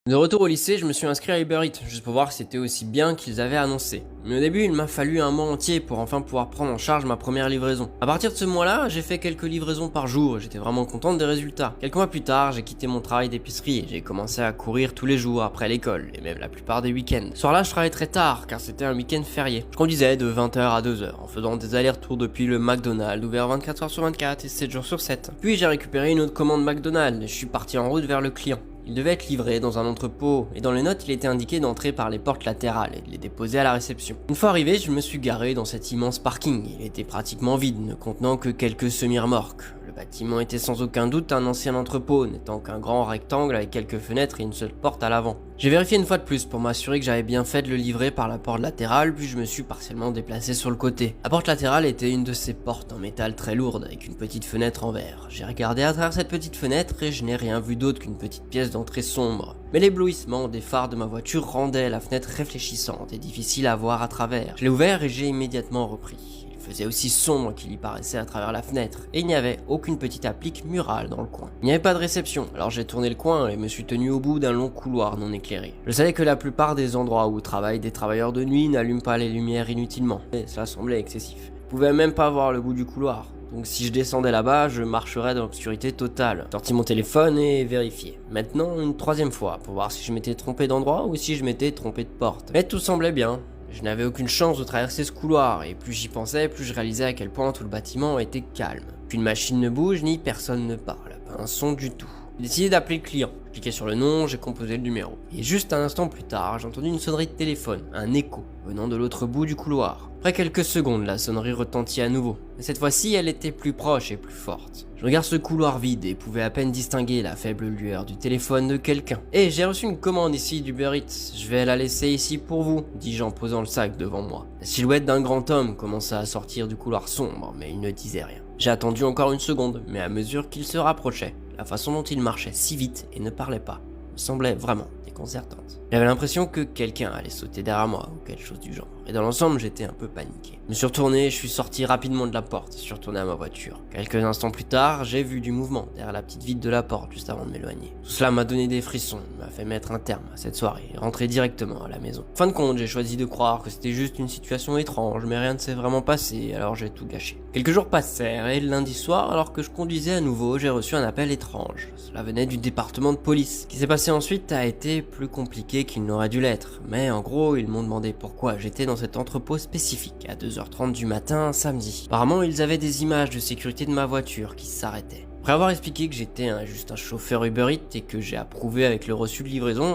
De retour au lycée, je me suis inscrit à Uber Eats, juste pour voir si c'était aussi bien qu'ils avaient annoncé. Mais au début, il m'a fallu un mois entier pour enfin pouvoir prendre en charge ma première livraison. À partir de ce mois-là, j'ai fait quelques livraisons par jour et j'étais vraiment contente des résultats. Quelques mois plus tard, j'ai quitté mon travail d'épicerie et j'ai commencé à courir tous les jours après l'école, et même la plupart des week-ends. Ce soir-là, je travaillais très tard, car c'était un week-end férié. Je conduisais de 20h à 2h, en faisant des allers-retours depuis le McDonald's, ouvert 24h sur 24 et 7 jours sur 7. Puis j'ai récupéré une autre commande McDonald's et je suis parti en route vers le client. Il devait être livré dans un entrepôt, et dans les notes il était indiqué d'entrer par les portes latérales et de les déposer à la réception. Une fois arrivé, je me suis garé dans cet immense parking. Il était pratiquement vide, ne contenant que quelques semi-remorques. Le bâtiment était sans aucun doute un ancien entrepôt, n'étant qu'un grand rectangle avec quelques fenêtres et une seule porte à l'avant. J'ai vérifié une fois de plus pour m'assurer que j'avais bien fait de le livrer par la porte latérale, puis je me suis partiellement déplacé sur le côté. La porte latérale était une de ces portes en métal très lourde avec une petite fenêtre en verre. J'ai regardé à travers cette petite fenêtre et je n'ai rien vu d'autre qu'une petite pièce d'entrée sombre. Mais l'éblouissement des phares de ma voiture rendait la fenêtre réfléchissante et difficile à voir à travers. Je l'ai ouvert et j'ai immédiatement repris. Il faisait aussi sombre qu'il y paraissait à travers la fenêtre, et il n'y avait aucune petite applique murale dans le coin. Il n'y avait pas de réception, alors j'ai tourné le coin et me suis tenu au bout d'un long couloir non éclairé. Je savais que la plupart des endroits où travaillent des travailleurs de nuit n'allument pas les lumières inutilement, et cela semblait excessif. Je pouvais même pas voir le bout du couloir. Donc si je descendais là-bas, je marcherais dans l'obscurité totale. J'ai sorti mon téléphone et vérifié. Maintenant, une troisième fois, pour voir si je m'étais trompé d'endroit ou si je m'étais trompé de porte. Mais tout semblait bien. Je n'avais aucune chance de traverser ce couloir, et plus j'y pensais, plus je réalisais à quel point tout le bâtiment était calme. Qu'une machine ne bouge, ni personne ne parle. Pas un son du tout. J'ai décidé d'appeler le client. J'ai cliqué sur le nom, j'ai composé le numéro. Et juste un instant plus tard, j'ai entendu une sonnerie de téléphone, un écho, venant de l'autre bout du couloir. Après quelques secondes, la sonnerie retentit à nouveau. Mais cette fois-ci, elle était plus proche et plus forte. Je regarde ce couloir vide et pouvais à peine distinguer la faible lueur du téléphone de quelqu'un. « J'ai reçu une commande ici d'Uber Eats. Je vais la laisser ici pour vous, dis-je en posant le sac devant moi. La silhouette d'un grand homme commença à sortir du couloir sombre, mais il ne disait rien. J'ai attendu encore une seconde, mais à mesure qu'il se rapprochait, la façon dont il marchait si vite et ne parlait pas me semblait vraiment déconcertante. J'avais l'impression que quelqu'un allait sauter derrière moi ou quelque chose du genre. Et dans l'ensemble, j'étais un peu paniqué. Je me suis retourné, je suis sorti rapidement de la porte et suis retourné à ma voiture. Quelques instants plus tard, j'ai vu du mouvement derrière la petite vitre de la porte juste avant de m'éloigner. Tout cela m'a donné des frissons, m'a fait mettre un terme à cette soirée et rentrer directement à la maison. En fin de compte, j'ai choisi de croire que c'était juste une situation étrange, mais rien ne s'est vraiment passé, alors j'ai tout gâché. Quelques jours passèrent et le lundi soir, alors que je conduisais à nouveau, j'ai reçu un appel étrange. Cela venait du département de police. Ce qui s'est passé ensuite a été plus compliqué qu'il n'aurait dû l'être, mais en gros, ils m'ont demandé pourquoi j'étais dans cet entrepôt spécifique à 2h30 du matin samedi. Apparemment, ils avaient des images de sécurité de ma voiture qui s'arrêtaient. Après avoir expliqué que j'étais juste un chauffeur Uber Eats et que j'ai approuvé avec le reçu de livraison,